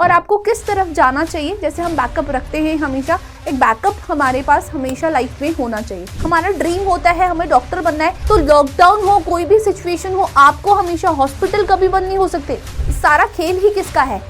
और आपको किस तरफ जाना चाहिए। जैसे हम बैकअप रखते हैं, हमेशा एक बैकअप हमारे पास हमेशा लाइफ में होना चाहिए। हमारा ड्रीम होता है हमें डॉक्टर बनना है, तो लॉकडाउन हो, कोई भी सिचुएशन हो, आपको हमेशा हॉस्पिटल कभी बंद नहीं हो सकते। सारा खेल ही किसका है?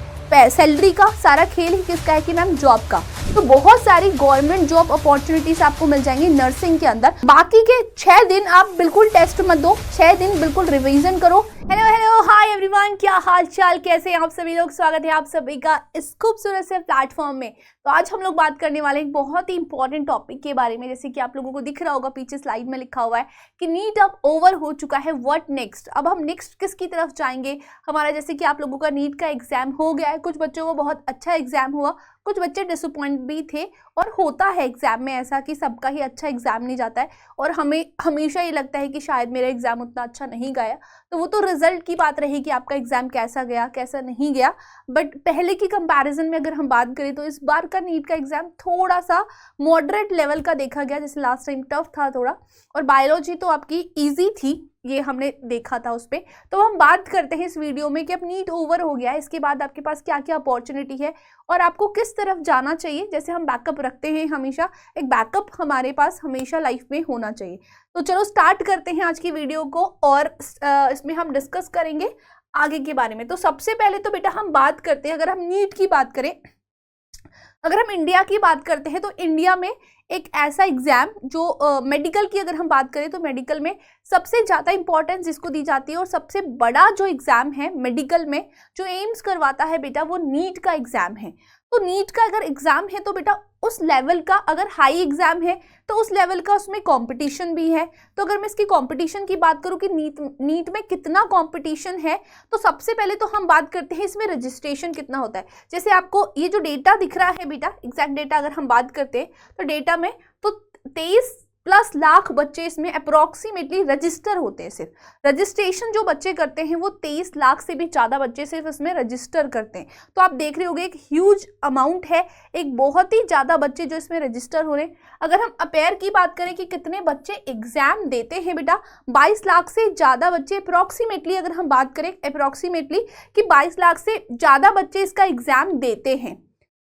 सैलरी का। सारा खेल ही किसका है कि मैम जॉब का। तो बहुत सारी गवर्नमेंट जॉब अपॉर्चुनिटीज आपको मिल जाएंगी नर्सिंग के अंदर। बाकी के 6 दिन आप बिल्कुल टेस्ट मत दो, 6 दिन बिल्कुल रिवीजन करो। हेलो हाय एवरीवन, क्या हाल चाल, कैसे हैं आप सभी लोग। स्वागत है आप सभी का इस खूबसूरत से प्लेटफॉर्म में। तो आज हम लोग बात करने वाले एक बहुत ही इंपॉर्टेंट टॉपिक के बारे में। जैसे कि आप लोगों को दिख रहा होगा पीछे स्लाइड में लिखा हुआ है कि नीट अब ओवर हो चुका है, व्हाट नेक्स्ट। अब हम नेक्स्ट किसकी तरफ जाएंगे। हमारा जैसे कि आप लोगों का नीट का एग्जाम हो गया है, कुछ बच्चों को बहुत अच्छा एग्जाम हुआ, कुछ बच्चे डिसअपॉइंट भी थे। और होता है एग्जाम में ऐसा कि सबका ही अच्छा एग्जाम नहीं जाता है, और हमें हमेशा ये लगता है कि शायद मेरा एग्जाम उतना अच्छा नहीं गया। तो वो तो रिजल्ट की बात रही कि आपका एग्जाम कैसा गया कैसा नहीं गया। बट पहले की कंपैरिजन में अगर हम बात करें तो इस बार का नीट का एग्जाम थोड़ा सा मॉडरेट लेवल का देखा गया। जैसे लास्ट टाइम टफ था थोड़ा, और बायोलॉजी तो आपकी ईजी थी, ये हमने देखा था उस पर। तो हम बात करते हैं इस वीडियो में कि अब नीट ओवर हो गया है, इसके बाद आपके पास क्या क्या अपॉर्चुनिटी है और आपको किस तरफ जाना चाहिए। जैसे हम बैकअप रखते हैं, हमेशा एक बैकअप हमारे पास हमेशा लाइफ में होना चाहिए। तो चलो स्टार्ट करते हैं आज की वीडियो को, और इसमें हम डिस्कस करेंगे आगे के बारे में। तो सबसे पहले तो बेटा हम बात करते हैं, अगर हम नीट की बात करें, अगर हम इंडिया की बात करते हैं, तो इंडिया में एक ऐसा एग्जाम जो मेडिकल की अगर हम बात करें तो मेडिकल में सबसे ज़्यादा इंपॉर्टेंस जिसको दी जाती है, और सबसे बड़ा जो एग्ज़ाम है मेडिकल में जो एम्स करवाता है बेटा, वो नीट का एग्ज़ाम है। तो नीट का अगर एग्ज़ाम है तो बेटा उस लेवल का, अगर हाई एग्ज़ाम है तो उस लेवल का उसमें कंपटीशन भी है। तो अगर मैं इसकी कंपटीशन की बात करूँ कि नीट में कितना कंपटीशन है, तो सबसे पहले तो हम बात करते हैं इसमें रजिस्ट्रेशन कितना होता है। जैसे आपको ये जो डेटा दिख रहा है बेटा, एग्जैक्ट डेटा अगर हम बात करते हैं तो डेटा में तो 23+ लाख बच्चे इसमें अप्रोक्सीमेटली रजिस्टर होते हैं। सिर्फ रजिस्ट्रेशन जो बच्चे करते हैं वो 23 लाख से भी ज़्यादा बच्चे सिर्फ इसमें रजिस्टर करते हैं। तो आप देख रहे होंगे एक ह्यूज अमाउंट है, एक बहुत ही ज़्यादा बच्चे जो इसमें रजिस्टर हो रहे हैं। अगर हम अपेयर की बात करें कि कितने बच्चे एग्जाम देते हैं बेटा, 22 लाख से ज़्यादा बच्चे अप्रोक्सीमेटली, अगर हम बात करें अप्रोक्सीमेटली कि 22 लाख से ज़्यादा बच्चे इसका एग्जाम देते हैं।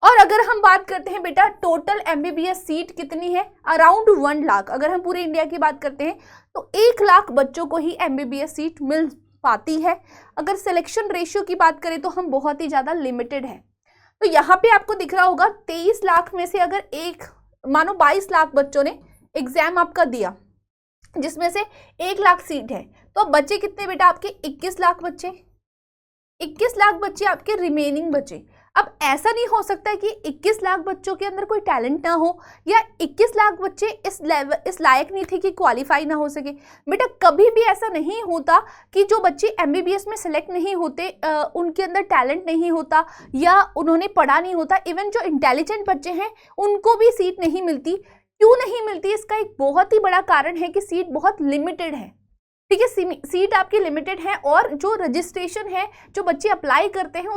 और अगर हम बात करते हैं बेटा टोटल एमबीबीएस सीट कितनी है, अराउंड 1 लाख। अगर हम पूरे इंडिया की बात करते हैं तो 1 लाख बच्चों को ही एमबीबीएस सीट मिल पाती है। अगर सिलेक्शन रेशियो की बात करें तो हम बहुत ही ज़्यादा लिमिटेड है। तो यहाँ पे आपको दिख रहा होगा 23 लाख में से अगर मानो 22 लाख बच्चों ने एग्जाम आपका दिया, जिसमें से 1 लाख सीट है, तो बच्चे कितने बेटा आपके 21 लाख बच्चे, 21 लाख बच्चे आपके रिमेनिंग बचे। अब ऐसा नहीं हो सकता कि 21 लाख बच्चों के अंदर कोई टैलेंट ना हो, या 21 लाख बच्चे इस लायक नहीं थे कि क्वालिफाई ना हो सके। बेटा कभी भी ऐसा नहीं होता कि जो बच्चे एमबीबीएस में सेलेक्ट नहीं होते उनके अंदर टैलेंट नहीं होता या उन्होंने पढ़ा नहीं होता। इवन जो इंटेलिजेंट बच्चे हैं उनको भी सीट नहीं मिलती। क्यों नहीं मिलती, इसका एक बहुत ही बड़ा कारण है कि सीट बहुत लिमिटेड है। ठीक है, सीट आपकी लिमिटेड है, और जो रजिस्ट्रेशन है, जो बच्चे अप्लाई करते हैं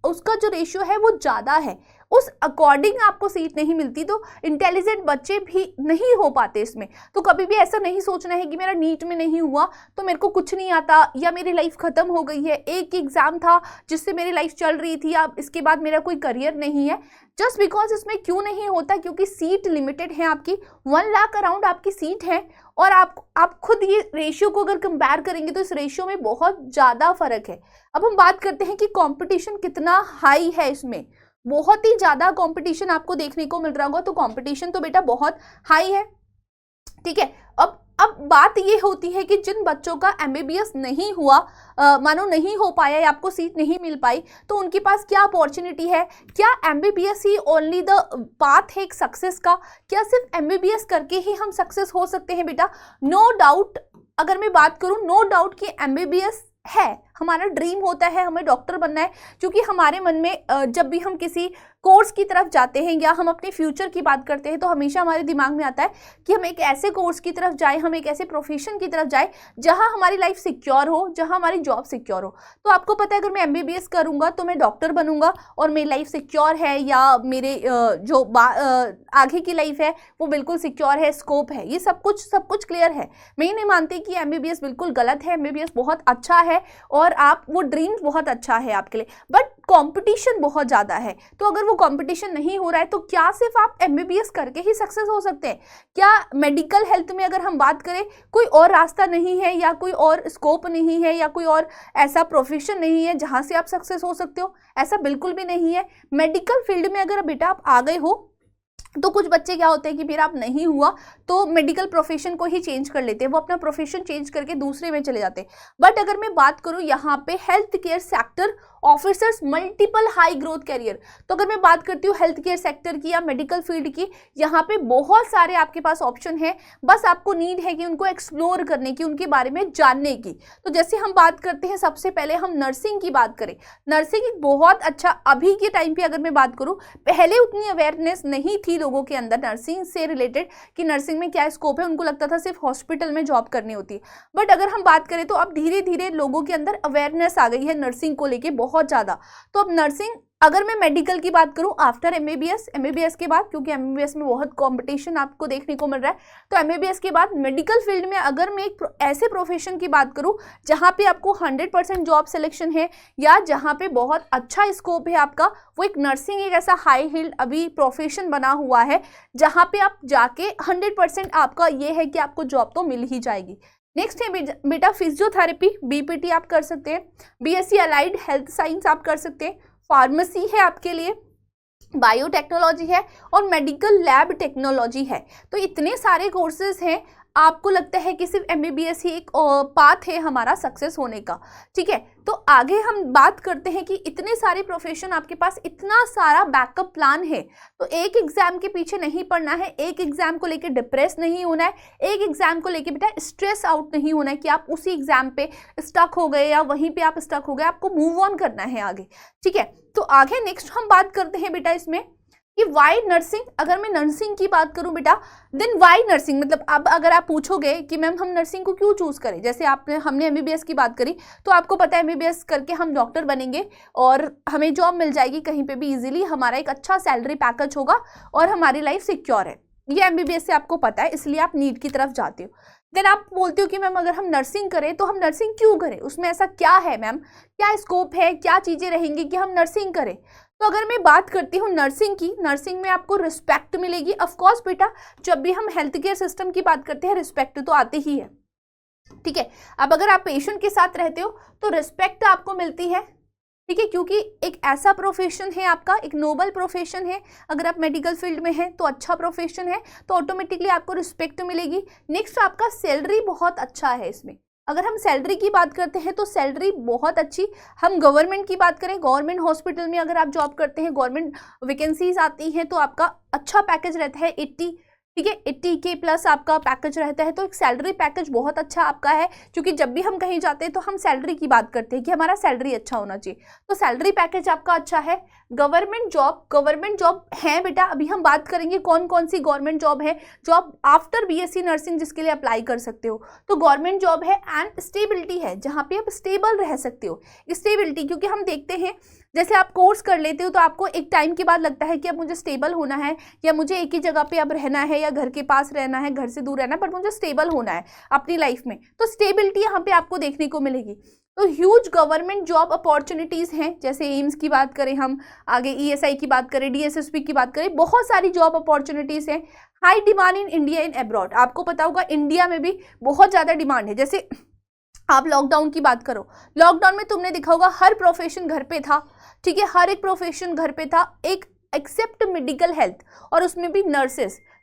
उसका जो रेशियो है वो ज़्यादा है, उस अकॉर्डिंग आपको सीट नहीं मिलती। तो इंटेलिजेंट बच्चे भी नहीं हो पाते इसमें। तो कभी भी ऐसा नहीं सोचना है कि मेरा नीट में नहीं हुआ तो मेरे को कुछ नहीं आता, या मेरी लाइफ ख़त्म हो गई है, एक ही एग्ज़ाम था जिससे मेरी लाइफ चल रही थी, अब इसके बाद मेरा कोई करियर नहीं है। जस्ट बिकॉज इसमें क्यों नहीं होता, क्योंकि सीट लिमिटेड है आपकी, 1 लाख अराउंड आपकी सीट है। और आप खुद ये रेशियो को अगर कंपेयर करेंगे तो इस रेशियो में बहुत ज़्यादा फर्क है। अब हम बात करते हैं कि कंपटीशन कितना हाई है, इसमें बहुत ही ज़्यादा कंपटीशन आपको देखने को मिल रहा होगा। तो कंपटीशन तो बेटा बहुत हाई है। ठीक है, अब बात ये होती है कि जिन बच्चों का एमबीबीएस नहीं हुआ, मानो नहीं हो पाया या आपको सीट नहीं मिल पाई, तो उनके पास क्या अपॉर्चुनिटी है। क्या MBBS he only the path है एक सक्सेस का, क्या सिर्फ एमबीबीएस करके ही हम सक्सेस हो सकते हैं बेटा। नो डाउट, अगर मैं बात करूं नो डाउट कि एमबीबीएस है, हमारा ड्रीम होता है हमें डॉक्टर बनना है, क्योंकि हमारे मन में जब भी हम किसी कोर्स की तरफ जाते हैं या हम अपने फ्यूचर की बात करते हैं तो हमेशा हमारे दिमाग में आता है कि हम एक ऐसे कोर्स की तरफ जाएं, हम एक ऐसे प्रोफेशन की तरफ जाएं जहां हमारी लाइफ सिक्योर हो, जहां हमारी जॉब सिक्योर हो। तो आपको पता है अगर मैं एमबीबीएस करूंगा तो मैं डॉक्टर बनूंगा और मेरी लाइफ सिक्योर है, या मेरे जो आगे की लाइफ है वो बिल्कुल सिक्योर है, स्कोप है, ये सब कुछ क्लियर है। मैं ये नहीं मानती कि एमबीबीएस बिल्कुल गलत है, एमबीबीएस बहुत अच्छा है और और आप वो ड्रीम बहुत अच्छा है आपके लिए, बट कंपटीशन बहुत ज़्यादा है। तो अगर वो कंपटीशन नहीं हो रहा है तो क्या सिर्फ आप एमबीबीएस करके ही सक्सेस हो सकते हैं? क्या मेडिकल हेल्थ में अगर हम बात करें कोई और रास्ता नहीं है, या कोई और स्कोप नहीं है, या कोई और ऐसा प्रोफेशन नहीं है जहाँ से आप सक्सेस हो सकते हो? ऐसा बिल्कुल भी नहीं है। मेडिकल फील्ड में अगर बेटा आप आ गए हो तो कुछ बच्चे क्या होते हैं कि फिर आप नहीं हुआ तो मेडिकल प्रोफेशन को ही चेंज कर लेते हैं, वो अपना प्रोफेशन चेंज करके दूसरे में चले जाते हैं। बट अगर मैं बात करूं यहाँ पे health care sector officers multiple high growth career, तो अगर मैं बात करती हूँ हेल्थ केयर सेक्टर की या मेडिकल फील्ड की, यहाँ पे बहुत सारे आपके पास ऑप्शन है, बस आपको नीड है कि उनको एक्सप्लोर करने की, उनके बारे में जानने की। तो जैसे हम बात करते हैं, सबसे पहले हम नर्सिंग की बात करें। नर्सिंग एक बहुत अच्छा, अभी के टाइम पे अगर मैं बात करूँ, पहले उतनी अवेयरनेस नहीं थी लोगों के अंदर नर्सिंग से रिलेटेड कि नर्सिंग में क्या स्कोप है, उनको लगता था सिर्फ हॉस्पिटल में जॉब करनी होती है। बट अगर हम बात करें तो अब धीरे धीरे लोगों के अंदर अवेयरनेस आ गई है नर्सिंग को लेके बहुत ज़्यादा। तो अब नर्सिंग, अगर मैं मेडिकल की बात करूं आफ्टर एमबीबीएस के बाद, क्योंकि एमबीबीएस में बहुत कंपटीशन आपको देखने को मिल रहा है, तो एमबीबीएस के बाद मेडिकल फील्ड में अगर मैं एक ऐसे प्रोफेशन की बात करूं जहां पे आपको 100% जॉब सिलेक्शन है या जहां पे बहुत अच्छा स्कोप है आपका, वो एक नर्सिंग एक ऐसा हाई हील्ड अभी प्रोफेशन बना हुआ है जहां पे आप जाके 100% आपका ये है कि आपको जॉब तो मिल ही जाएगी। नेक्स्ट है बेटा फिजियोथेरेपी, बीपीटी आप कर सकते हैं, बीएससी अलाइड हेल्थ साइंस आप कर सकते हैं, फार्मेसी है आपके लिए, बायोटेक्नोलॉजी है और मेडिकल लैब टेक्नोलॉजी है। तो इतने सारे कोर्सेज हैं, आपको लगता है कि सिर्फ एमबीबीएस ही एक पाथ है हमारा सक्सेस होने का, ठीक है? तो आगे हम बात करते हैं कि इतने सारे प्रोफेशन आपके पास, इतना सारा बैकअप प्लान है, तो एक एग्जाम के पीछे नहीं पड़ना है, एक एग्जाम को लेके डिप्रेस नहीं होना है, एक एग्जाम को लेके बेटा स्ट्रेस आउट नहीं होना है कि आप उसी एग्जाम पे स्टक हो गए या वहीं पे आप स्टक हो गए, आपको मूव ऑन करना है आगे, ठीक है? तो आगे नेक्स्ट हम बात करते हैं बेटा इसमें कि वाई नर्सिंग। अगर मैं नर्सिंग की बात करूं बेटा, देन वाई नर्सिंग, मतलब अब अगर आप पूछोगे कि मैम हम नर्सिंग को क्यों चूज करें, जैसे हमने एमबीबीएस की बात करी, तो आपको पता है एमबीबीएस करके हम डॉक्टर बनेंगे और हमें जॉब मिल जाएगी कहीं पे भी इजीली, हमारा एक अच्छा सैलरी पैकेज होगा और हमारी लाइफ सिक्योर है, ये एमबीबीएस से आपको पता है, इसलिए आप नीट की तरफ जाते हो। देन आप बोलते हो कि मैम अगर हम नर्सिंग करें तो हम नर्सिंग क्यों करें, उसमें ऐसा क्या है मैम, क्या स्कोप है, क्या चीजें रहेंगी कि हम नर्सिंग करें? तो अगर मैं बात करती हूँ नर्सिंग की, नर्सिंग में आपको रिस्पेक्ट मिलेगी। ऑफ कोर्स बेटा, जब भी हम हेल्थ केयर सिस्टम की बात करते हैं रिस्पेक्ट तो आती ही है, ठीक है? अब अगर आप पेशेंट के साथ रहते हो तो रिस्पेक्ट आपको मिलती है, ठीक है? क्योंकि एक ऐसा प्रोफेशन है आपका, एक नोबल प्रोफेशन है, अगर आप मेडिकल फील्ड में हैं तो अच्छा प्रोफेशन है, तो ऑटोमेटिकली आपको रिस्पेक्ट मिलेगी। नेक्स्ट आपका सैलरी बहुत अच्छा है इसमें, अगर हम सैलरी की बात करते हैं तो सैलरी बहुत अच्छी। हम गवर्नमेंट की बात करें, गवर्नमेंट हॉस्पिटल में अगर आप जॉब करते हैं, गवर्नमेंट वैकेंसीज आती हैं तो आपका अच्छा पैकेज रहता है 80, ठीक है, 80K प्लस आपका पैकेज रहता है, तो एक सैलरी पैकेज बहुत अच्छा आपका है, क्योंकि जब भी हम कहीं जाते हैं तो हम सैलरी की बात करते हैं कि हमारा सैलरी अच्छा होना चाहिए, तो सैलरी पैकेज आपका अच्छा है। गवर्नमेंट जॉब है बेटा, अभी हम बात करेंगे कौन कौन सी गवर्नमेंट जॉब है, जॉब आफ्टर बीएससी नर्सिंग जिसके लिए अप्लाई कर सकते हो, तो गवर्नमेंट जॉब है एंड स्टेबिलिटी है, जहाँ पे आप स्टेबल रह सकते हो। स्टेबिलिटी, क्योंकि हम देखते हैं जैसे आप कोर्स कर लेते हो तो आपको एक टाइम के बाद लगता है कि अब मुझे स्टेबल होना है, या मुझे एक ही जगह पे अब रहना है, या घर के पास रहना है, घर से दूर रहना है, पर मुझे स्टेबल होना है अपनी लाइफ में, तो स्टेबिलिटी यहाँ पे आपको देखने को मिलेगी। तो ह्यूज गवर्नमेंट जॉब अपॉर्चुनिटीज हैं, जैसे एम्स की बात करें हम, आगे ईएसआई की बात करें, डीएसएसपी की बात करें, बहुत सारी जॉब अपॉर्चुनिटीज हैं। High demand in India in abroad, आपको पता होगा इंडिया में भी बहुत ज़्यादा डिमांड है। जैसे आप लॉकडाउन की बात करो, लॉकडाउन में तुमने देखा होगा हर प्रोफेशन घर पे था, ठीक है, हर एक प्रोफेशन घर पे था, एक एक्सेप्ट मेडिकल हेल्थ, और उसमें भी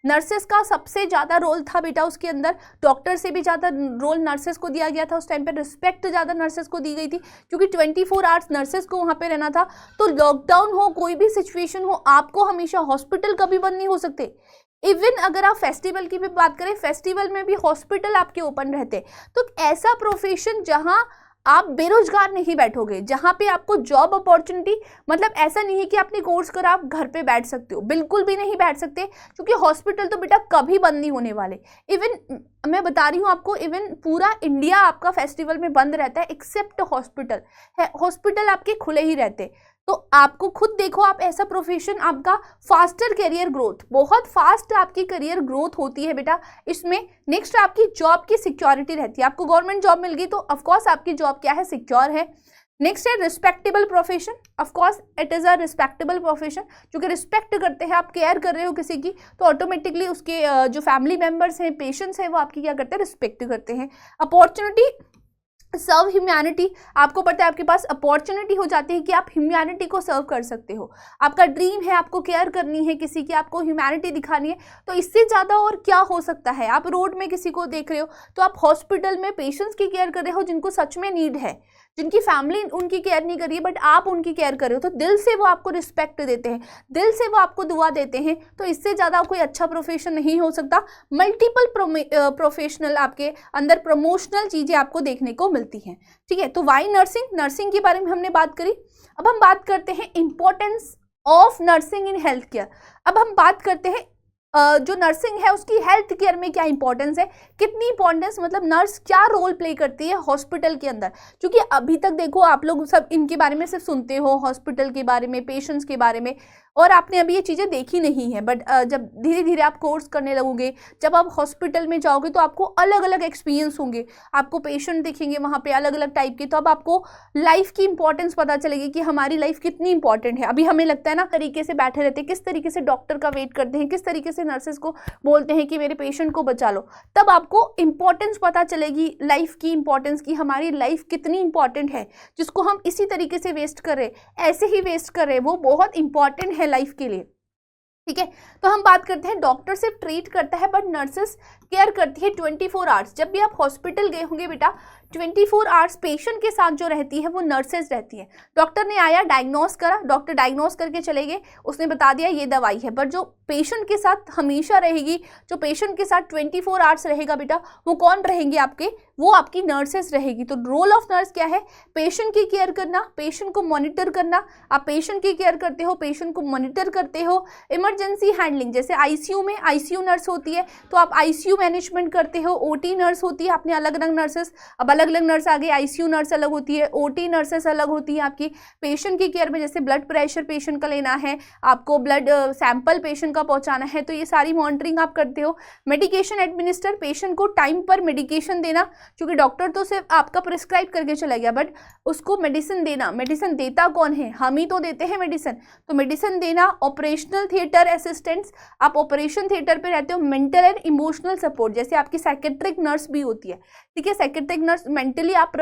नर्सेस का सबसे ज़्यादा रोल था बेटा उसके अंदर, डॉक्टर से भी ज़्यादा रोल नर्सेस को दिया गया था। उस टाइम पे रिस्पेक्ट ज़्यादा नर्सेस को दी गई थी, क्योंकि 24 आवर्स नर्सेस को वहाँ पे रहना था। तो लॉकडाउन हो, कोई भी सिचुएशन हो, आपको हमेशा हॉस्पिटल कभी बंद नहीं हो सकते। इवन अगर आप फेस्टिवल की भी बात करें, फेस्टिवल में भी हॉस्पिटल आपके ओपन रहते। तो ऐसा प्रोफेशन जहां आप बेरोजगार नहीं बैठोगे, जहां पे आपको जॉब अपॉर्चुनिटी, मतलब ऐसा नहीं है कि आपने कोर्स करा आप घर पे बैठ सकते हो, बिल्कुल भी नहीं बैठ सकते, क्योंकि हॉस्पिटल तो बेटा कभी बंद नहीं होने वाले। इवन मैं बता रही हूँ आपको, इवन पूरा इंडिया आपका फेस्टिवल में बंद रहता है एक्सेप्ट हॉस्पिटल है, हॉस्पिटल आपके खुले ही रहते। तो आपको खुद देखो, आप ऐसा प्रोफेशन, आपका फास्टर करियर ग्रोथ, बहुत फास्ट आपकी करियर ग्रोथ होती है बेटा इसमें। नेक्स्ट आपकी जॉब की सिक्योरिटी रहती है, आपको गवर्नमेंट जॉब मिल गई तो ऑफकोर्स आपकी जॉब क्या है, सिक्योर है। नेक्स्ट है respectable profession, of course it is a respectable profession, क्योंकि रिस्पेक्ट करते हैं, आप केयर कर रहे हो किसी की, तो ऑटोमेटिकली उसके जो फैमिली मेम्बर्स हैं, पेशेंट्स हैं, वो आपकी क्या करते हैं, रिस्पेक्ट करते हैं। अपॉर्चुनिटी सर्व ह्यूमैनिटी, आपको पता है आपके पास अपॉर्चुनिटी हो जाती है कि आप ह्यूमैनिटी को सर्व कर सकते हो। आपका ड्रीम है, आपको केयर करनी है किसी की, आपको ह्यूमैनिटी दिखानी है, तो इससे ज़्यादा और क्या हो सकता है। आप रोड में किसी को देख रहे हो तो आप हॉस्पिटल में पेशेंट्स की केयर कर रहे हो जिनको सच में नीड है, जिनकी फैमिली उनकी केयर नहीं कर रही है बट आप उनकी केयर कर रहे हो, तो दिल से वो आपको रिस्पेक्ट देते हैं, दिल से वो आपको दुआ देते हैं, तो इससे ज़्यादा कोई अच्छा प्रोफेशन नहीं हो सकता। मल्टीपल प्रोफेशनल आपके अंदर प्रमोशनल चीज़ें आपको देखने को मिलती हैं, ठीक है। तो वाई नर्सिंग, नर्सिंग के बारे में हमने बात करी। अब हम बात करते हैं importance of nursing in health care. अब हम बात करते हैं जो नर्सिंग है उसकी हेल्थ केयर में क्या इंपॉर्टेंस है, कितनी इंपॉर्टेंस, मतलब नर्स क्या रोल प्ले करती है हॉस्पिटल के अंदर। क्योंकि अभी तक देखो आप लोग सब इनके बारे में सिर्फ सुनते हो, हॉस्पिटल के बारे में, पेशेंट्स के बारे में, और आपने अभी ये चीज़ें देखी नहीं है। बट जब धीरे धीरे आप कोर्स करने लगोगे, जब आप हॉस्पिटल में जाओगे तो आपको अलग अलग एक्सपीरियंस होंगे, आपको पेशेंट दिखेंगे वहाँ पे अलग अलग टाइप के, तो अब आपको लाइफ की इंपॉर्टेंस पता चलेगी कि हमारी लाइफ कितनी इंपॉर्टेंट है। अभी हमें लगता है ना तरीके से बैठे रहते हैं, किस तरीके से डॉक्टर का वेट करते हैं, किस तरीके से नर्सेज को बोलते हैं कि मेरे पेशेंट को बचा लो, तब आपको इंपॉर्टेंस पता चलेगी लाइफ की, इंपॉर्टेंस की, हमारी लाइफ कितनी इंपॉर्टेंट है, जिसको हम इसी तरीके से वेस्ट कर रहे, ऐसे ही वेस्ट कर रहे, वो बहुत इंपॉर्टेंट है लाइफ के लिए, ठीक है। तो हम बात करते हैं डॉक्टर सिर्फ ट्रीट करता है बट नर्सेस केयर करती है 24 आवर्स। जब भी आप हॉस्पिटल गए होंगे बेटा, 24 आवर्स पेशेंट के साथ जो रहती है वो नर्सेज रहती है। डॉक्टर ने आया, डायग्नोस करा, डॉक्टर डायग्नोस करके चले गए, उसने बता दिया ये दवाई है, पर जो पेशेंट के साथ हमेशा रहेगी, जो पेशेंट के साथ 24 आवर्स रहेगा बेटा, वो कौन रहेंगे आपके, वो आपकी नर्सेज रहेगी। तो रोल ऑफ नर्स क्या है, पेशेंट की केयर करना, पेशेंट को मॉनिटर करना। आप पेशेंट की केयर करते हो, पेशेंट को मॉनिटर करते हो। इमरजेंसी हैंडलिंग, जैसे आईसीयू में आईसीयू नर्स होती है तो आप आईसीयू मैनेजमेंट करते हो। ओटी नर्स होती है, आपने अलग अलग नर्सेस, अब अलग अलग नर्स आ गई, आईसीयू नर्स अलग होती है, ओटी नर्सेस अलग होती है आपकी। पेशेंट की केयर में जैसे ब्लड प्रेशर पेशेंट का लेना है, आपको ब्लड सैंपल पेशेंट का पहुंचाना है, तो ये सारी मॉनिटरिंग आप करते हो। मेडिकेशन एडमिनिस्टर, पेशेंट को टाइम पर मेडिकेशन देना, क्योंकि डॉक्टर तो सिर्फ आपका प्रिस्क्राइब करके चला गया बट उसको मेडिसिन देना, मेडिसिन देता कौन है, हम ही तो देते हैं मेडिसिन, तो मेडिसिन देना। ऑपरेशनल थिएटर असिस्टेंट्स, आप ऑपरेशन थिएटर पे रहते हो। मेंटल एंड इमोशनल सपोर्ट, जैसे आपकी साइकेट्रिक नर्स भी होती है, ठीक है। साइकेट्रिक नर्स मेंटली आप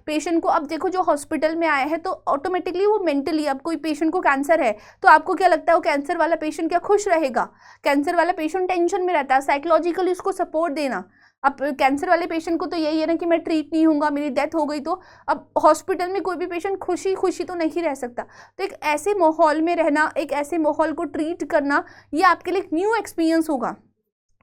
पेशेंट को, अब देखो जो हॉस्पिटल में आया है तो ऑटोमेटिकली वो मेंटली, अब कोई पेशेंट को कैंसर है तो आपको क्या लगता है वो कैंसर वाला पेशेंट क्या खुश रहेगा, कैंसर वाला पेशेंट टेंशन में रहता है। साइकोलॉजिकली उसको सपोर्ट देना। अब कैंसर वाले पेशेंट को तो यही है ना कि मैं ट्रीट नहीं होऊंगा, मेरी डेथ हो गई, तो अब हॉस्पिटल में कोई भी पेशेंट खुशी खुशी तो नहीं रह सकता, तो एक ऐसे माहौल में रहना, एक ऐसे माहौल को ट्रीट करना, ये आपके लिए एक न्यू एक्सपीरियंस होगा।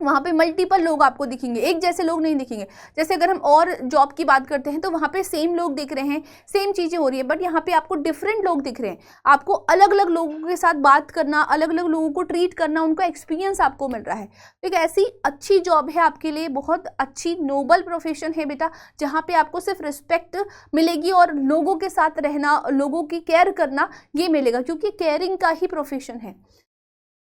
वहाँ पे मल्टीपल लोग आपको दिखेंगे, एक जैसे लोग नहीं दिखेंगे। जैसे अगर हम और जॉब की बात करते हैं तो वहाँ पे सेम लोग दिख रहे हैं, सेम चीज़ें हो रही है, बट यहाँ पे आपको डिफरेंट लोग दिख रहे हैं। आपको अलग अलग लोगों के साथ बात करना, अलग अलग लोगों को ट्रीट करना, उनका एक्सपीरियंस आपको मिल रहा है। तो एक ऐसी अच्छी जॉब है आपके लिए, बहुत अच्छी नोबल प्रोफेशन है बेटा, जहाँ पे आपको सिर्फ रिस्पेक्ट मिलेगी और लोगों के साथ रहना, लोगों की केयर करना, ये मिलेगा, क्योंकि केयरिंग का ही प्रोफेशन है।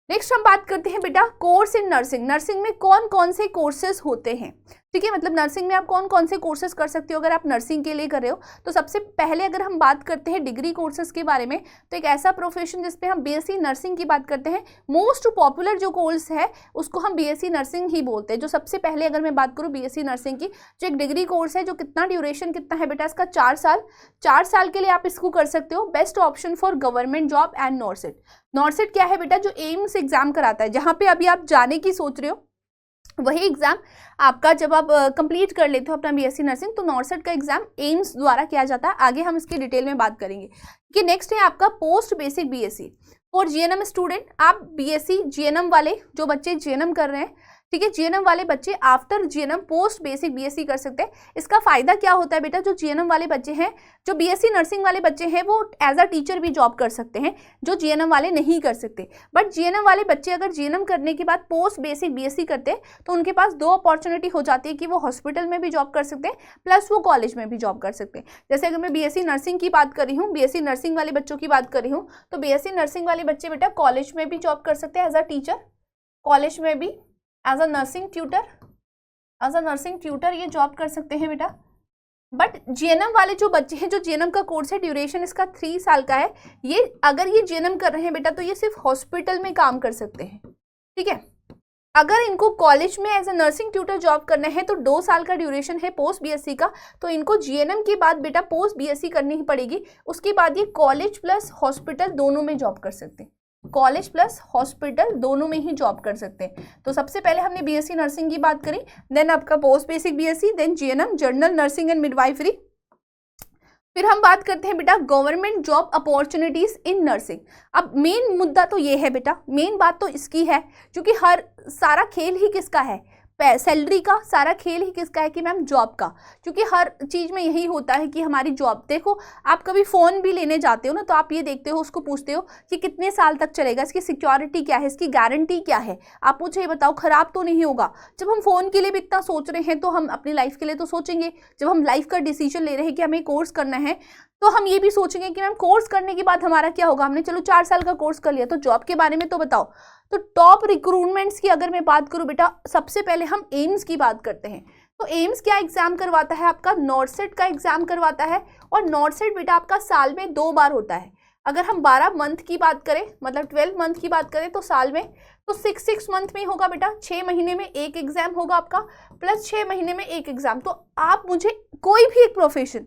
नेक्स्ट हम बात करते हैं बेटा कोर्स इन नर्सिंग। नर्सिंग में कौन कौन से कोर्सेज होते हैं, ठीक है, मतलब नर्सिंग में आप कौन कौन से कोर्सेज कर सकते हो अगर आप नर्सिंग के लिए कर रहे हो। तो सबसे पहले अगर हम बात करते हैं डिग्री कोर्सेज के बारे में, तो एक ऐसा प्रोफेशन जिसपे हम बीएससी नर्सिंग की बात करते हैं, मोस्ट पॉपुलर जो कोर्स है उसको हम बीएससी नर्सिंग ही बोलते हैं। जो सबसे पहले अगर मैं बात करूँ बीएससी नर्सिंग की, जो एक डिग्री कोर्स है, जो कितना ड्यूरेशन कितना है बेटा इसका, 4 साल। 4 साल के लिए आप इसको कर सकते हो। Best option for government job and नॉर्सेट। नॉर्सेट क्या है बेटा, जो एम्स एग्जाम कराता है, जहाँ पे अभी आप जाने की सोच रहे हो वही एग्जाम आपका जब आप कंप्लीट कर लेते हो अपना बीएससी नर्सिंग, तो नॉर्सेट का एग्जाम एम्स द्वारा किया जाता है। आगे हम इसकी डिटेल में बात करेंगे कि नेक्स्ट है आपका post basic BSc for GNM student. आप बीएससी जीएनएम वाले जो बच्चे जीएनएम कर रहे हैं, ठीक है। जीएनएम वाले बच्चे after GNM post basic BSc कर सकते हैं। इसका फायदा क्या होता है बेटा, जो जीएनएम वाले बच्चे हैं, जो बीएससी नर्सिंग वाले बच्चे हैं, वो एज अ टीचर भी जॉब कर सकते हैं, जो जीएनएम वाले नहीं कर सकते। बट जीएनएम वाले बच्चे अगर जीएनएम करने के बाद पोस्ट बेसिक बीएससी करते हैं तो उनके पास दो अपॉर्चुनिटी हो जाती है कि वो हॉस्पिटल में भी जॉब कर सकते हैं प्लस वो कॉलेज में भी जॉब कर सकते हैं। जैसे अगर मैं बीएससी नर्सिंग की बात कर रही हूँ, बीएससी नर्सिंग वाले बच्चों की बात कर रही हूँ, तो बीएससी नर्सिंग वाले बच्चे बेटा कॉलेज में भी जॉब कर सकते हैं एज अ टीचर, कॉलेज में भी एज अ नर्सिंग ट्यूटर ये जॉब कर सकते हैं बेटा। बट जीएनएम वाले जो बच्चे हैं, जो जीएनएम का कोर्स है, ड्यूरेशन इसका 3 साल का है, ये अगर ये जीएनएम कर रहे हैं बेटा तो ये सिर्फ हॉस्पिटल में काम कर सकते हैं, ठीक है। अगर इनको कॉलेज में as a nursing tutor job करना है तो 2 साल का ड्यूरेशन है पोस्ट बीएससी का, तो इनको जीएनएम के बाद बेटा पोस्ट बीएससी करनी ही पड़ेगी। उसके बाद ये कॉलेज प्लस हॉस्पिटल दोनों में जॉब कर सकते हैं, कॉलेज प्लस हॉस्पिटल दोनों में ही जॉब कर सकते हैं। तो सबसे पहले हमने बीएससी नर्सिंग की बात करी, देन आपका post basic BSc, then GNM general nursing and midwifery. फिर हम बात करते हैं बेटा government job opportunities in nursing. अब मेन मुद्दा तो ये है बेटा, मेन बात तो इसकी है, क्योंकि हर सारा खेल ही किसका है, सैलरी का, सारा खेल ही किसका है कि मैम जॉब का। क्योंकि हर चीज़ में यही होता है कि हमारी जॉब, देखो आप कभी फ़ोन भी लेने जाते हो ना, तो आप ये देखते हो, उसको पूछते हो कि कितने साल तक चलेगा, इसकी सिक्योरिटी क्या है, इसकी गारंटी क्या है, आप मुझे ये बताओ, ख़राब तो नहीं होगा। जब हम फ़ोन के लिए भी इतना सोच रहे हैं तो हम अपनी लाइफ के लिए तो सोचेंगे। जब हम लाइफ का डिसीजन ले रहे हैं कि हमें कोर्स करना है तो हम ये भी सोचेंगे कि मैम कोर्स करने के बाद हमारा क्या होगा। हमने चलो 4 साल का कोर्स कर लिया, तो जॉब के बारे में तो बताओ। तो टॉप रिक्रूटमेंट्स की अगर मैं बात करूं बेटा, सबसे पहले हम एम्स की बात करते हैं। तो एम्स क्या एग्जाम करवाता है आपका, नॉर्सेट का एग्जाम करवाता है, और नॉर्सेट बेटा आपका साल में 2 बार होता है। अगर हम 12 मंथ की बात करें, मतलब 12 मंथ की बात करें तो साल में, तो 6 मंथ में होगा बेटा, 6 महीने में एक एग्जाम होगा आपका, प्लस 6 महीने में एक एग्जाम। तो आप मुझे कोई भी एक प्रोफेशन,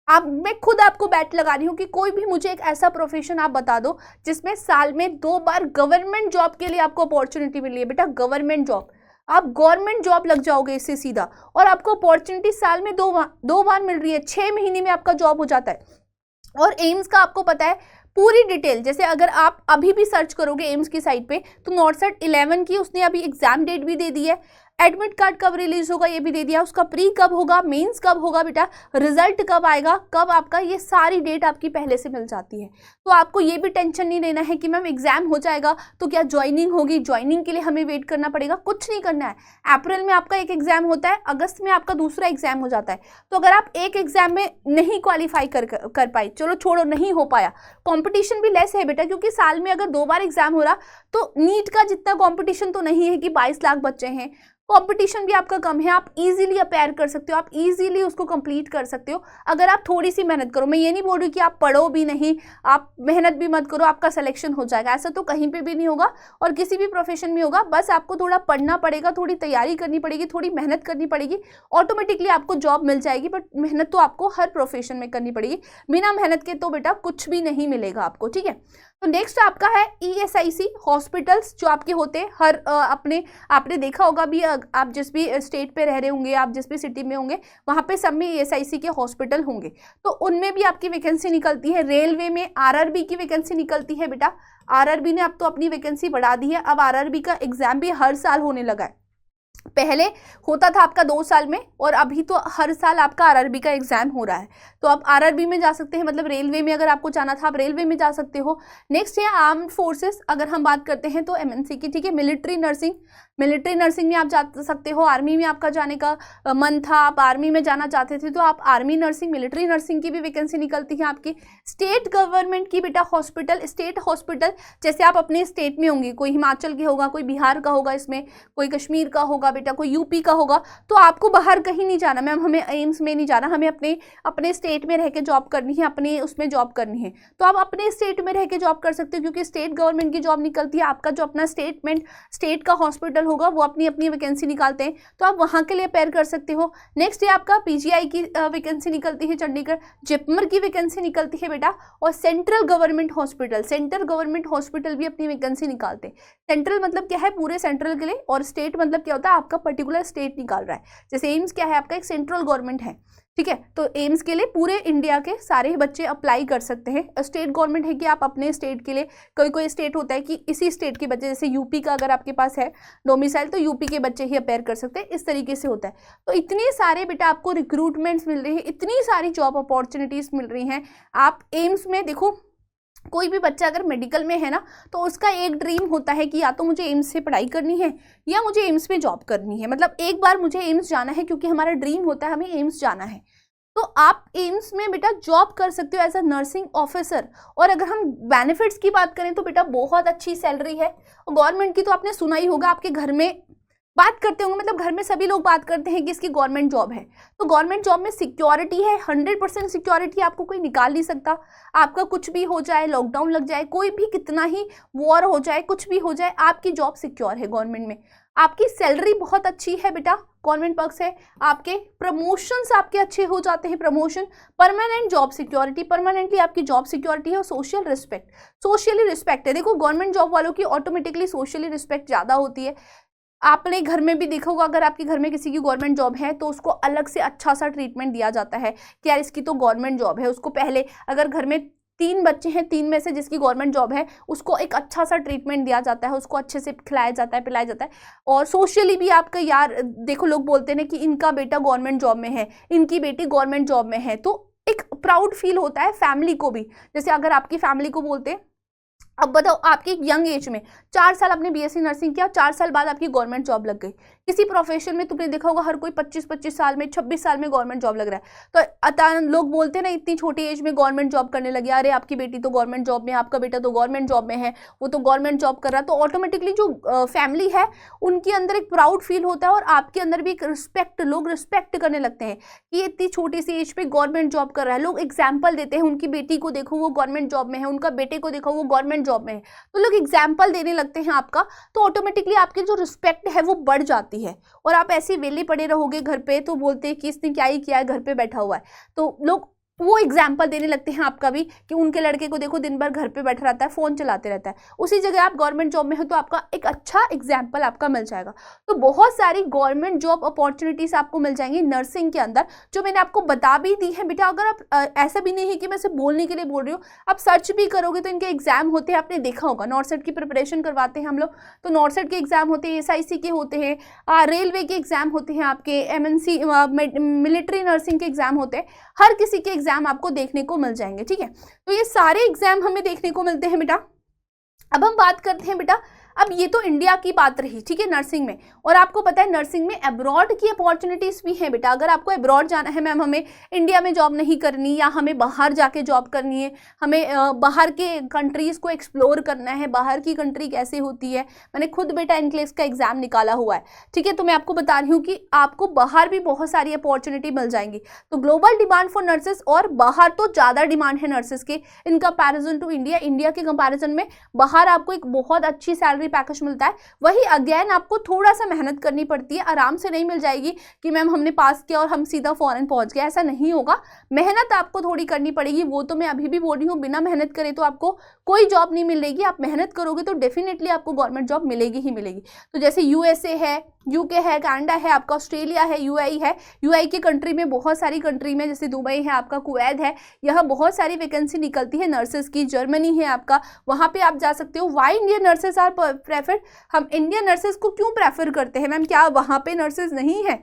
मैं खुद आपको बैट लगा रही हूँ कि कोई भी मुझे एक ऐसा प्रोफेशन आप बता दो जिसमें साल में 2 बार गवर्नमेंट जॉब के लिए आपको अपॉर्चुनिटी मिली है बेटा, गवर्नमेंट जॉब। आप गवर्नमेंट जॉब लग जाओगे इससे सीधा, और आपको अपॉर्चुनिटी साल में 2 बार मिल रही है, 6 महीने में आपका जॉब हो जाता है। और एम्स का आपको पता है पूरी डिटेल, जैसे अगर आप अभी भी सर्च करोगे एम्स की साइट पे, तो नॉर्सेट 11 की उसने अभी एग्जाम डेट भी दे दी है, एडमिट कार्ड कब रिलीज होगा ये भी दे दिया, उसका प्री कब होगा, मेंस कब होगा बेटा, रिजल्ट कब आएगा, कब आपका, ये सारी डेट आपकी पहले से मिल जाती है। तो आपको ये भी टेंशन नहीं लेना है कि मैम एग्जाम हो जाएगा तो क्या ज्वाइनिंग होगी, ज्वाइनिंग के लिए हमें वेट करना पड़ेगा, कुछ नहीं करना है। अप्रैल में आपका एक एग्जाम होता है, अगस्त में आपका दूसरा एग्जाम हो जाता है। तो अगर आप एक एग्जाम में नहीं क्वालिफाई कर पाए, चलो छोड़ो, नहीं हो पाया, कॉम्पिटिशन भी लेस है बेटा, क्योंकि साल में अगर 2 बार एग्जाम हो रहा, तो नीट का जितना कॉम्पिटिशन तो नहीं है कि 22 लाख बच्चे हैं, कंपटीशन भी आपका कम है, आप इजीली अपेयर कर सकते हो, आप इजीली उसको कंप्लीट कर सकते हो अगर आप थोड़ी सी मेहनत करो। मैं ये नहीं बोल रही कि आप पढ़ो भी नहीं, आप मेहनत भी मत करो, आपका सिलेक्शन हो जाएगा, ऐसा तो कहीं पे भी नहीं होगा और किसी भी प्रोफेशन में होगा। बस आपको थोड़ा पढ़ना पड़ेगा, थोड़ी तैयारी करनी पड़ेगी, थोड़ी मेहनत करनी पड़ेगी, ऑटोमेटिकली आपको जॉब मिल जाएगी। बट मेहनत तो आपको हर प्रोफेशन में करनी पड़ेगी, बिना मेहनत के तो बेटा कुछ भी नहीं मिलेगा आपको, ठीक है। तो नेक्स्ट आपका है ESIC हॉस्पिटल्स जो आपके होते हैं हर आपने देखा होगा भी, आप जिस भी स्टेट पे रह रहे होंगे, आप जिस भी सिटी में होंगे, वहाँ पे सब में ESIC के हॉस्पिटल होंगे, तो उनमें भी आपकी वैकेंसी निकलती है। रेलवे में RRB की वैकेंसी निकलती है बेटा, RRB ने अब तो अपनी वैकेंसी बढ़ा दी है, अब RRB का एग्जाम भी हर साल होने लगा है। पहले होता था आपका 2 साल में, और अभी तो हर साल आपका RRB का एग्जाम हो रहा है। तो आप RRB में जा सकते हैं, मतलब रेलवे में अगर आपको जाना था आप रेलवे में जा सकते हो। नेक्स्ट है आर्म्ड फोर्सेस, अगर हम बात करते हैं तो MNC की, ठीक है। मिलिट्री नर्सिंग में आप जा सकते हो। आर्मी में आपका जाने का मन था, आप आर्मी में जाना चाहते थे, तो आप आर्मी नर्सिंग, मिलिट्री नर्सिंग की भी वैकेंसी निकलती है आपकी। स्टेट गवर्नमेंट की बेटा हॉस्पिटल, स्टेट हॉस्पिटल जैसे आप अपने स्टेट में होंगे, कोई हिमाचल के होगा, कोई बिहार का होगा, इसमें कोई कश्मीर का होगा बेटा, कोई यूपी का होगा, तो आपको बाहर कहीं नहीं जाना, मैम हमें एम्स में नहीं जाना, हमें अपने स्टेट में रह के जॉब करनी है, अपने उसमें जॉब करनी है, तो आप अपने स्टेट में रह के जॉब कर सकते हो, क्योंकि स्टेट गवर्नमेंट की जॉब निकलती है। आपका जो अपना स्टेट का हॉस्पिटल होगा वो अपनी वैकेंसी निकालते हैं, तो आप वहाँ के लिए अपेयर कर सकते हो। नेक्स्ट है आपका PGI की वैकेंसी निकलती है चंडीगढ़, जिपमर की वैकेंसी निकलती है बेटा, और सेंट्रल गवर्नमेंट हॉस्पिटल भी अपनी वैकेंसी निकालते हैं। सेंट्रल मतलब क्या है, पूरे सेंट्रल के लिए, और स्टेट मतलब क्या होता है, आपका पर्टिकुलर स्टेट निकाल रहा है। जैसे एम्स क्या है आपका, एक सेंट्रल गवर्नमेंट है, ठीक है। तो एम्स के लिए पूरे इंडिया के सारे बच्चे अप्लाई कर सकते हैं। स्टेट गवर्नमेंट है कि आप अपने स्टेट के लिए, कोई स्टेट होता है कि इसी स्टेट के बच्चे, जैसे यूपी का अगर आपके पास है डोमिसाइल तो यूपी के बच्चे ही अपेयर कर सकते हैं, इस तरीके से होता है। तो इतने सारे बेटा आपको रिक्रूटमेंट्स मिल रही है, इतनी सारी जॉब अपॉर्चुनिटीज मिल रही हैं। आप एम्स में देखो, कोई भी बच्चा अगर मेडिकल में है ना तो उसका एक ड्रीम होता है कि या तो मुझे एम्स से पढ़ाई करनी है या मुझे एम्स में जॉब करनी है, मतलब एक बार मुझे एम्स जाना है, क्योंकि हमारा ड्रीम होता है हमें एम्स जाना है। तो आप एम्स में बेटा जॉब कर सकते हो एज अ नर्सिंग ऑफिसर। और अगर हम बेनिफिट्स की बात करें तो बेटा बहुत अच्छी सैलरी है। गवर्नमेंट की तो आपने सुना ही होगा, आपके घर में बात करते होंगे, मतलब घर में सभी लोग बात करते हैं कि इसकी गवर्नमेंट जॉब है। तो गवर्नमेंट जॉब में सिक्योरिटी है, 100% सिक्योरिटी, आपको कोई निकाल नहीं सकता। आपका कुछ भी हो जाए, लॉकडाउन लग जाए, कोई भी कितना ही वॉर हो जाए, कुछ भी हो जाए, आपकी जॉब सिक्योर है गवर्नमेंट में। आपकी सैलरी बहुत अच्छी है बेटा, गवर्नमेंट पक्ष है। आपके प्रमोशंस आपके अच्छे हो जाते हैं, promotion, permanent job security, permanently आपकी जॉब सिक्योरिटी है। और सोशल रिस्पेक्ट, सोशली रिस्पेक्ट है। देखो गवर्नमेंट जॉब वालों की ऑटोमेटिकली सोशली रिस्पेक्ट ज़्यादा होती है। आपने घर में भी देखा होगा, अगर आपके घर में किसी की गवर्नमेंट जॉब है तो उसको अलग से अच्छा सा ट्रीटमेंट दिया जाता है कि यार इसकी तो गवर्नमेंट जॉब है। उसको पहले, अगर घर में 3 बच्चे हैं, 3 में से जिसकी गवर्नमेंट जॉब है उसको एक अच्छा सा ट्रीटमेंट दिया जाता है, उसको अच्छे से खिलाया जाता है, पिलाया जाता है। और सोशली भी आपका, यार देखो लोग बोलते हैं कि इनका बेटा गवर्नमेंट जॉब में है, इनकी बेटी गवर्नमेंट जॉब में है, तो एक प्राउड फील होता है फैमिली को भी। जैसे अगर आपकी फैमिली को बोलते हैं, अब बताओ आपकी यंग एज में 4 साल आपने बीएससी नर्सिंग किया, 4 साल बाद आपकी गवर्नमेंट जॉब लग गई। किसी प्रोफेशन में तुमने देखा होगा हर कोई 25-25 साल में, 26 साल में गवर्नमेंट जॉब लग रहा है। तो लोग बोलते हैं ना, इतनी छोटी एज में गवर्नमेंट जॉब करने लगे, अरे आपकी बेटी तो गवर्नमेंट जॉब में, आपका बेटा तो गवर्नमेंट जॉब में है, वो तो गवर्नमेंट जॉब कर रहा है। तो ऑटोमेटिकली जो फैमिली है उनके अंदर एक प्राउड फील होता है और आपके अंदर भी एक रिस्पेक्ट, लोग रिस्पेक्ट करने लगते हैं कि ये इतनी छोटी सी एज पे गवर्नमेंट जॉब कर रहा है। लोग एग्जाम्पल देते हैं, उनकी बेटी को देखो वो गवर्नमेंट जॉब में है, उनका बेटे को देखो वो गवर्नमेंट जॉब में है, तो लोग एग्जाम्पल देने लगते हैं आपका। तो ऑटोमेटिकली आपकी जो रिस्पेक्ट है वो बढ़ जाती है। और आप ऐसे वेले पड़े रहोगे घर पे तो बोलते हैं कि इसने क्या ही किया है, घर पे बैठा हुआ है, तो लोग वो एग्जाम्पल देने लगते हैं आपका भी कि उनके लड़के को देखो दिन भर घर पे बैठा रहता है, फोन चलाते रहता है। उसी जगह आप गवर्नमेंट जॉब में हो तो आपका एक अच्छा एग्जाम्पल आपका मिल जाएगा। तो बहुत सारी गवर्नमेंट जॉब अपॉर्चुनिटीज आपको मिल जाएंगी नर्सिंग के अंदर, जो मैंने आपको बता भी दी है बेटा। अगर आप ऐसा भी नहीं है कि मैं सिर्फ बोलने के लिए बोल रही हूँ, आप सर्च भी करोगे तो इनके एग्जाम होते हैं, आपने देखा होगा। नॉर्सेट की प्रिपरेशन करवाते हैं हम लोग, तो नॉर्सेट के एग्जाम होते हैं, SIC के होते हैं, रेलवे के एग्जाम होते हैं, आपके MNC मिलिट्री नर्सिंग के एग्जाम होते हैं, हर किसी के एग्जाम आपको देखने को मिल जाएंगे। ठीक है, तो ये सारे एग्जाम हमें देखने को मिलते हैं बेटा। अब हम बात करते हैं बेटा, अब ये तो इंडिया की बात रही, ठीक है, नर्सिंग में। और आपको पता है नर्सिंग में अब्रॉड की अपॉर्चुनिटीज भी हैं बेटा। अगर आपको अब्रॉड जाना है, मैम हमें इंडिया में जॉब नहीं करनी या हमें बाहर जाके जॉब करनी है, हमें बाहर के कंट्रीज को एक्सप्लोर करना है, बाहर की कंट्री कैसे होती है, मैंने खुद बेटा इनक्लेस का एग्जाम निकाला हुआ है। ठीक है, तो मैं आपको बता रही हूँ कि आपको बाहर भी बहुत सारी अपॉर्चुनिटी मिल जाएंगी। तो ग्लोबल डिमांड फॉर नर्सेस, और बाहर तो ज़्यादा डिमांड है नर्सेस के in comparison to India. India के कंपेरिजन में बाहर आपको एक बहुत अच्छी सैलरी पैकेज मिलता है। वही अगेन आपको थोड़ा सा मेहनत करनी पड़ती है, आराम से नहीं मिल जाएगी कि मैम हमने पास किया और हम सीधा फॉरेन पहुंच गए, ऐसा नहीं होगा। मेहनत आपको थोड़ी करनी पड़ेगी, वो तो मैं अभी भी बोल रही हूँ, बिना मेहनत करे तो आपको कोई जॉब नहीं मिलेगी। आप मेहनत करोगे तो डेफिनेटली आपको गवर्नमेंट जॉब मिलेगी ही मिलेगी। तो जैसे USA है, UK है, कनाडा है, आपका ऑस्ट्रेलिया है, UAE है। UAE की कंट्री में बहुत सारी कंट्री में, जैसे दुबई है, आपका कुवैत है, यहाँ बहुत सारी वैकेंसी निकलती है नर्सेस की। जर्मनी है आपका, वहाँ पे आप जा सकते हो। Why Indian nurses are preferred, हम इंडियन नर्सेस को क्यों प्रेफर करते हैं मैम, क्या वहाँ पे नर्सेस नहीं है?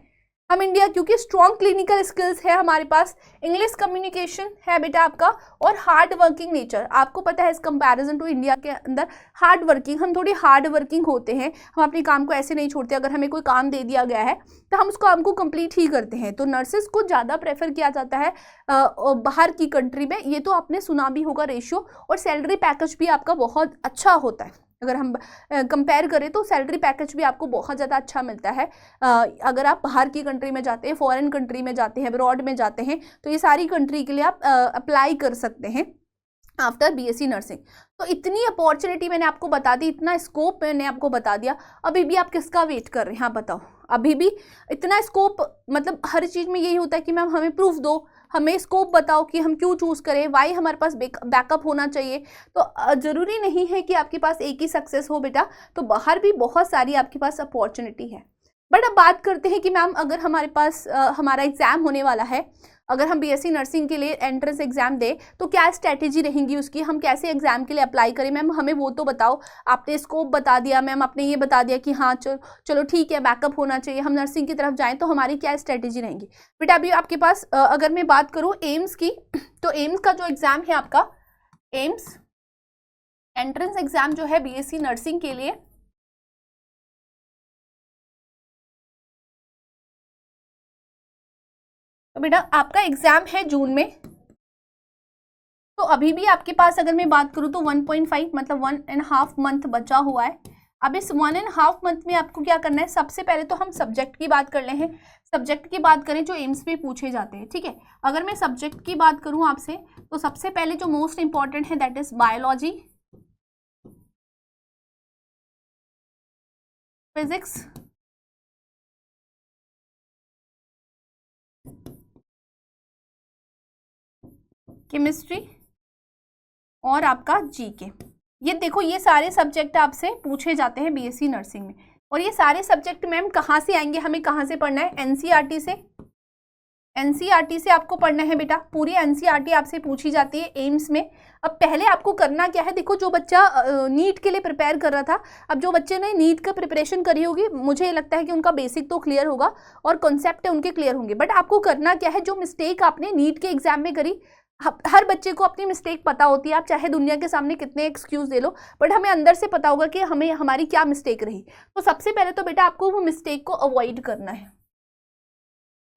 हम इंडिया, क्योंकि स्ट्रॉन्ग क्लिनिकल स्किल्स है हमारे पास, इंग्लिश कम्युनिकेशन है बेटा आपका, और हार्ड वर्किंग नेचर। आपको पता है इस कंपैरिजन टू इंडिया के अंदर हार्ड वर्किंग, हम थोड़ी हार्ड वर्किंग होते हैं, हम अपने काम को ऐसे नहीं छोड़ते। अगर हमें कोई काम दे दिया गया है तो हम उस काम को कंप्लीट ही करते हैं। तो नर्सेस को ज़्यादा प्रेफर किया जाता है बाहर की कंट्री में। ये तो आपने सुना भी होगा रेशियो, और सैलरी पैकेज भी आपका बहुत अच्छा होता है। अगर हम कंपेयर करें तो सैलरी पैकेज भी आपको बहुत ज़्यादा अच्छा मिलता है। अगर आप बाहर की कंट्री में जाते हैं, फॉरेन कंट्री में जाते हैं, अब्रॉड में जाते हैं, तो ये सारी कंट्री के लिए आप अप्लाई कर सकते हैं आफ्टर BSc नर्सिंग। तो इतनी अपॉर्चुनिटी मैंने आपको बता दी, इतना स्कोप मैंने आपको बता दिया। अभी भी आप किसका वेट कर रहे हैं, हाँ बताओ? अभी भी इतना स्कोप, मतलब हर चीज़ में यही होता है कि मैम हमें प्रूफ दो, हमें स्कोप बताओ कि हम क्यों चूज़ करें, वाई हमारे पास बैकअप होना चाहिए। तो ज़रूरी नहीं है कि आपके पास एक ही सक्सेस हो बेटा, तो बाहर भी बहुत सारी आपके पास अपॉर्चुनिटी है। बट अब बात करते हैं कि मैम अगर हमारे पास हमारा एग्जाम होने वाला है, अगर हम बीएससी नर्सिंग के लिए एंट्रेंस एग्जाम दें तो क्या स्ट्रैटेजी रहेंगी उसकी, हम कैसे एग्जाम के लिए अप्लाई करें मैम, हमें वो तो बताओ। आपने स्कोप बता दिया मैम, आपने ये बता दिया कि हाँ चलो ठीक है, बैकअप होना चाहिए, हम नर्सिंग की तरफ जाएं, तो हमारी क्या स्ट्रैटेजी रहेंगी। बेटा अभी आपके पास अगर मैं बात करूँ एम्स की, तो एम्स का जो एग्जाम है आपका, एम्स एंट्रेंस एग्जाम जो है बीएससी नर्सिंग के लिए, तो बेटा आपका एग्जाम है जून में। तो अभी भी आपके पास अगर मैं बात करूं तो 1.5 मतलब 1.5 मंथ बचा हुआ है। अब इस 1.5 मंथ में आपको क्या करना है, सबसे पहले तो हम सब्जेक्ट की बात कर ले हैं। सब्जेक्ट की बात करें जो एम्स में पूछे जाते हैं, ठीक है। अगर मैं सब्जेक्ट की बात करूं आपसे, तो सबसे पहले जो मोस्ट इंपॉर्टेंट है that is biology, physics, chemistry और आपका जीके। ये देखो ये सारे सब्जेक्ट आपसे पूछे जाते हैं बीएससी नर्सिंग में। और ये सारे सब्जेक्ट मैम कहाँ से आएंगे, हमें कहाँ से पढ़ना है, एनसीईआरटी से। एनसीईआरटी से आपको पढ़ना है बेटा, पूरी एनसीईआरटी आपसे पूछी जाती है एम्स में। अब पहले आपको करना क्या है, देखो जो बच्चा नीट के लिए प्रिपेयर कर रहा था, अब जो बच्चे ने नीट का प्रिपरेशन करी होगी, मुझे लगता है कि उनका बेसिक तो क्लियर होगा और कॉन्सेप्ट उनके क्लियर होंगे। बट आपको करना क्या है, जो मिस्टेक आपने नीट के एग्जाम में करी, हर बच्चे को अपनी मिस्टेक पता होती है, आप चाहे दुनिया के सामने कितने एक्सक्यूज दे लो, बट हमें अंदर से पता होगा कि हमें हमारी क्या मिस्टेक रही। तो सबसे पहले तो बेटा आपको वो मिस्टेक को अवॉइड करना है,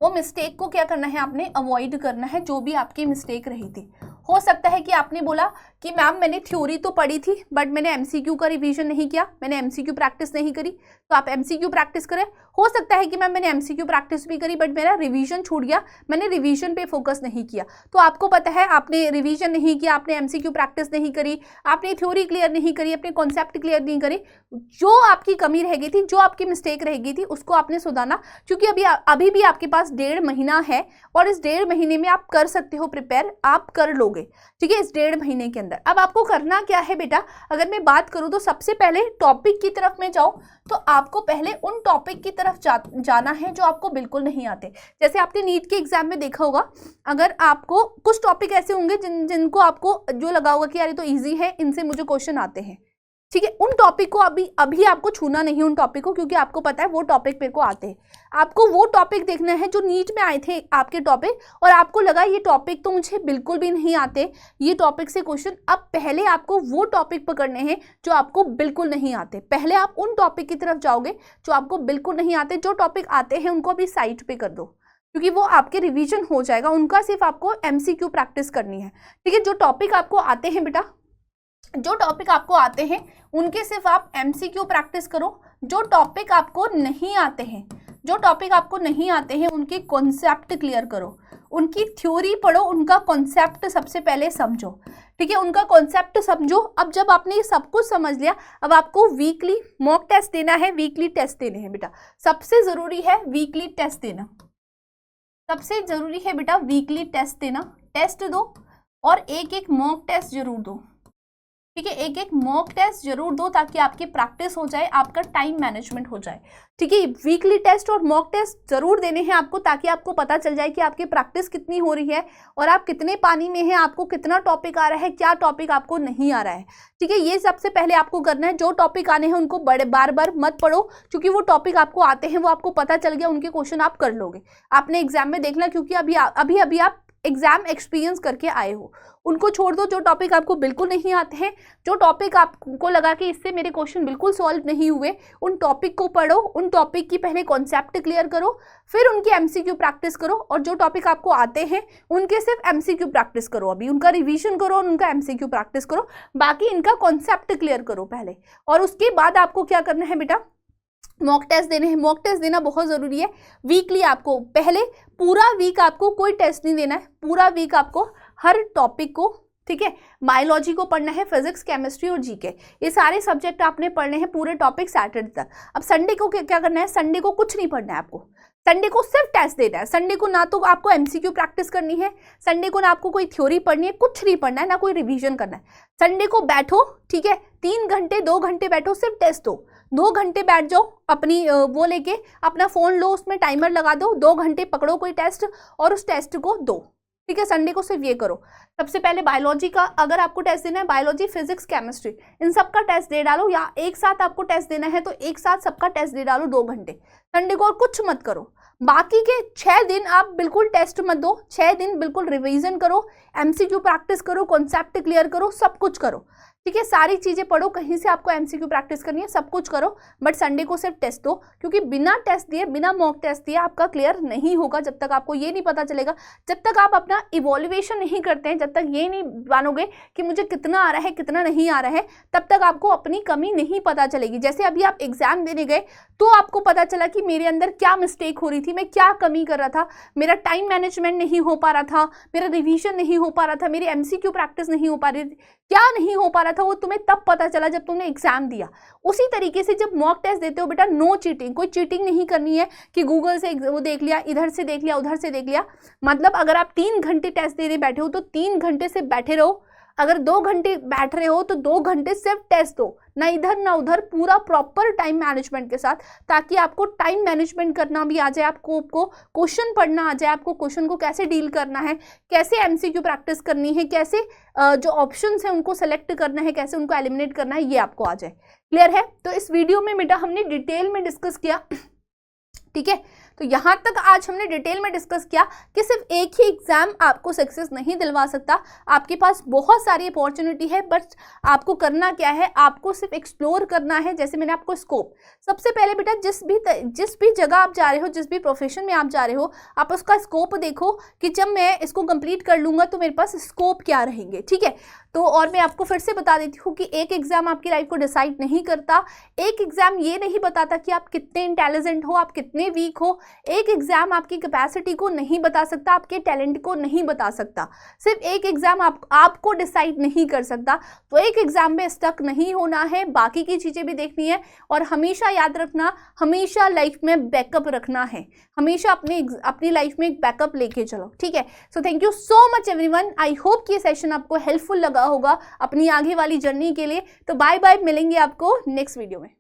वो मिस्टेक को क्या करना है, आपने अवॉइड करना है, जो भी आपकी मिस्टेक रही थी। हो सकता है कि आपने बोला कि मैम मैंने थ्योरी तो पढ़ी थी बट मैंने एमसीक्यू का रिवीजन नहीं किया, मैंने एमसीक्यू प्रैक्टिस नहीं करी, तो आप एमसीक्यू प्रैक्टिस करें। हो सकता है कि मैम मैंने एमसीक्यू प्रैक्टिस भी करी बट मेरा रिवीजन छूट गया, मैंने रिवीजन पे फोकस नहीं किया। तो आपको पता है आपने रिवीजन नहीं किया, आपने एमसीक्यू प्रैक्टिस नहीं करी, आपने थ्योरी क्लियर नहीं करी, अपने कॉन्सेप्ट क्लियर नहीं करी, जो आपकी कमी रह गई थी, जो आपकी मिस्टेक रह गई थी, उसको आपने सुधारना। क्योंकि अभी भी आपके पास 1.5 महीना है और इस 1.5 महीने में आप कर सकते हो प्रिपेयर, आप कर लोगे, ठीक है, इस 1.5 महीने के अंदर। अब आपको करना क्या है बेटा, अगर मैं बात करूं तो सबसे पहले टॉपिक की तरफ में जाओ, तो आपको पहले उन टॉपिक की तरफ जाना है जो आपको बिल्कुल नहीं आते। जैसे आपने नीट के एग्जाम में देखा होगा, अगर आपको कुछ टॉपिक ऐसे होंगे जिनको आपको जो लगा होगा कि यार ये तो ईजी है, इनसे मुझे क्वेश्चन आते हैं, ठीक है, उन टॉपिक को अभी आपको छूना नहीं उन टॉपिक को, क्योंकि आपको पता है वो टॉपिक मेरे को आते हैं। आपको वो टॉपिक देखना है जो नीट में आए थे आपके टॉपिक, और आपको लगा ये टॉपिक तो मुझे बिल्कुल भी नहीं आते, ये टॉपिक से क्वेश्चन। अब पहले आपको वो टॉपिक पकड़ने हैं जो आपको बिल्कुल नहीं आते, पहले आप उन टॉपिक की तरफ जाओगे जो आपको बिल्कुल नहीं आते। जो टॉपिक आते हैं उनको अभी साइड पे कर दो, क्योंकि वो आपके रिवीजन हो जाएगा, उनका सिर्फ आपको एमसीक्यू प्रैक्टिस करनी है, ठीक है। जो टॉपिक आपको आते हैं बेटा, जो टॉपिक आपको आते हैं उनके सिर्फ आप एमसीक्यू प्रैक्टिस करो। जो टॉपिक आपको नहीं आते हैं, जो टॉपिक आपको नहीं आते हैं उनके कॉन्सेप्ट क्लियर करो, उनकी थ्योरी पढ़ो, उनका कॉन्सेप्ट सबसे पहले समझो, ठीक है, उनका कॉन्सेप्ट समझो। अब जब आपने ये सब कुछ समझ लिया, अब आपको वीकली मॉक टेस्ट देना है, वीकली टेस्ट देने हैं बेटा, सबसे जरूरी है वीकली टेस्ट देना, सबसे जरूरी है बेटा वीकली टेस्ट देना। टेस्ट दो और एक मॉक टेस्ट जरूर दो, ठीक है, एक मॉक टेस्ट जरूर दो ताकि आपकी प्रैक्टिस हो जाए, आपका टाइम मैनेजमेंट हो जाए, ठीक है। वीकली टेस्ट और मॉक टेस्ट जरूर देने हैं आपको, ताकि आपको पता चल जाए कि आपकी प्रैक्टिस कितनी हो रही है और आप कितने पानी में हैं, आपको कितना टॉपिक आ रहा है, क्या टॉपिक आपको नहीं आ रहा है, ठीक है। ये सबसे पहले आपको करना है। जो टॉपिक आने हैं उनको बार बार मत पढ़ो, क्योंकि वो टॉपिक आपको आते हैं, वो आपको पता चल गया, उनके क्वेश्चन आप कर लोगे, आपने एग्जाम में देखना, क्योंकि अभी आप एग्जाम एक्सपीरियंस करके आए हो। उनको छोड़ दो जो टॉपिक आपको बिल्कुल नहीं आते हैं, जो टॉपिक आपको लगा कि इससे मेरे क्वेश्चन बिल्कुल सॉल्व नहीं हुए, उन टॉपिक को पढ़ो, उन टॉपिक की पहले कॉन्सेप्ट क्लियर करो, फिर उनकी एमसीक्यू प्रैक्टिस करो, और जो टॉपिक आपको आते हैं उनके सिर्फ एमसीक्यू प्रैक्टिस करो, अभी उनका रिवीजन करो और उनका एमसीक्यू प्रैक्टिस करो, बाकी इनका कॉन्सेप्ट क्लियर करो पहले। और उसके बाद आपको क्या करना है बेटा, मॉक टेस्ट देने हैं। मॉक टेस्ट देना बहुत ज़रूरी है। वीकली आपको पहले पूरा वीक आपको कोई टेस्ट नहीं देना है, पूरा वीक आपको हर टॉपिक को, ठीक है, बायोलॉजी को पढ़ना है, फिजिक्स, केमिस्ट्री और जीके, ये सारे सब्जेक्ट आपने पढ़ने हैं पूरे टॉपिक सैटरडे तक। अब संडे को क्या करना है, संडे को कुछ नहीं पढ़ना है आपको, संडे को सिर्फ टेस्ट देना है। संडे को ना तो आपको एमसीक्यू प्रैक्टिस करनी है, संडे को ना आपको कोई थ्योरी पढ़नी है, कुछ नहीं पढ़ना है, ना कोई रिवीजन करना है। संडे को बैठो, ठीक है, 3 घंटे 2 घंटे बैठो, सिर्फ टेस्ट दो। 2 घंटे बैठ जाओ, अपनी वो लेके अपना फोन लो, उसमें टाइमर लगा दो, 2 घंटे पकड़ो कोई टेस्ट और उस टेस्ट को दो, ठीक है। संडे को सिर्फ ये करो। सबसे पहले बायोलॉजी का अगर आपको टेस्ट देना है, बायोलॉजी, फिजिक्स, केमिस्ट्री, इन सबका टेस्ट दे डालो, या एक साथ आपको टेस्ट देना है तो एक साथ सबका टेस्ट दे डालो 2 घंटे संडे को, और कुछ मत करो। बाकी के 6 दिन आप बिल्कुल टेस्ट मत दो, 6 दिन बिल्कुल रिवीजन करो, एमसीक्यू प्रैक्टिस करो, कॉन्सेप्ट क्लियर करो, सब कुछ करो, ठीक है। सारी चीजें पढ़ो, कहीं से आपको एमसीक्यू प्रैक्टिस करनी है, सब कुछ करो, बट संडे को सिर्फ टेस्ट दो, क्योंकि बिना टेस्ट दिए, बिना मॉक टेस्ट दिए आपका क्लियर नहीं होगा जब तक आपको ये नहीं पता चलेगा, जब तक आप अपना इवोल्यूएशन नहीं करते हैं, जब तक ये नहीं मानोगे कि मुझे कितना आ रहा है कितना नहीं आ रहा है, तब तक आपको अपनी कमी नहीं पता चलेगी। जैसे अभी आप एग्जाम देने गए तो आपको पता चला कि मेरे अंदर क्या मिस्टेक हो रही थी, मैं क्या कमी कर रहा था, मेरा टाइम मैनेजमेंट नहीं हो पा रहा था, मेरा रिवीजन नहीं हो पा रहा था, मेरी एमसीक्यू प्रैक्टिस नहीं हो पा रही थी, क्या नहीं हो पा रहा था, वो तुम्हें तब पता चला जब तुमने एग्जाम दिया। उसी तरीके से जब मॉक टेस्ट देते हो बेटा, नो चीटिंग, कोई चीटिंग नहीं करनी है कि गूगल से वो देख लिया, इधर से देख लिया, उधर से देख लिया। मतलब अगर आप 3 घंटे टेस्ट दे रहे बैठे हो तो 3 घंटे से बैठे रहो, अगर 2 घंटे बैठ रहे हो तो 2 घंटे सिर्फ टेस्ट दो, ना इधर ना उधर, पूरा प्रॉपर टाइम मैनेजमेंट के साथ, ताकि आपको टाइम मैनेजमेंट करना भी आ जाए, आपको क्वेश्चन पढ़ना आ जाए, आपको क्वेश्चन को कैसे डील करना है, कैसे एमसीक्यू प्रैक्टिस करनी है, कैसे जो ऑप्शंस हैं उनको सेलेक्ट करना है, कैसे उनको एलिमिनेट करना है, ये आपको आ जाए। क्लियर है? तो इस वीडियो में बेटा हमने डिटेल में डिस्कस किया, ठीक है। तो यहाँ तक आज हमने डिटेल में डिस्कस किया कि सिर्फ एक ही एग्जाम आपको सक्सेस नहीं दिलवा सकता, आपके पास बहुत सारी अपॉर्चुनिटी है, बट आपको करना क्या है, आपको सिर्फ एक्सप्लोर करना है। जैसे मैंने आपको स्कोप, सबसे पहले बेटा जिस भी जगह आप जा रहे हो, जिस भी प्रोफेशन में आप जा रहे हो, आप उसका स्कोप देखो कि जब मैं इसको कंप्लीट कर लूँगा तो मेरे पास स्कोप क्या रहेंगे, ठीक है। तो और मैं आपको फिर से बता देती हूँ कि एक एग्जाम आपकी लाइफ को डिसाइड नहीं करता, एक एग्जाम ये नहीं बताता कि आप कितने इंटेलिजेंट हो, आप कितने वीक हो, एक एग्जाम आपकी कैपेसिटी को नहीं बता सकता, आपके टैलेंट को नहीं बता सकता, सिर्फ एक एग्जाम आपको डिसाइड नहीं कर सकता। तो एक एग्जाम में स्टक नहीं होना है, बाकी की चीजें भी देखनी है, और हमेशा याद रखना, हमेशा लाइफ में बैकअप रखना है, हमेशा अपनी लाइफ में एक बैकअप लेके चलो, ठीक है। So thank you so much everyone, I hope कि ये सेशन आपको हेल्पफुल लगा होगा अपनी आगे वाली जर्नी के लिए। तो बाय बाय, मिलेंगे आपको नेक्स्ट वीडियो में।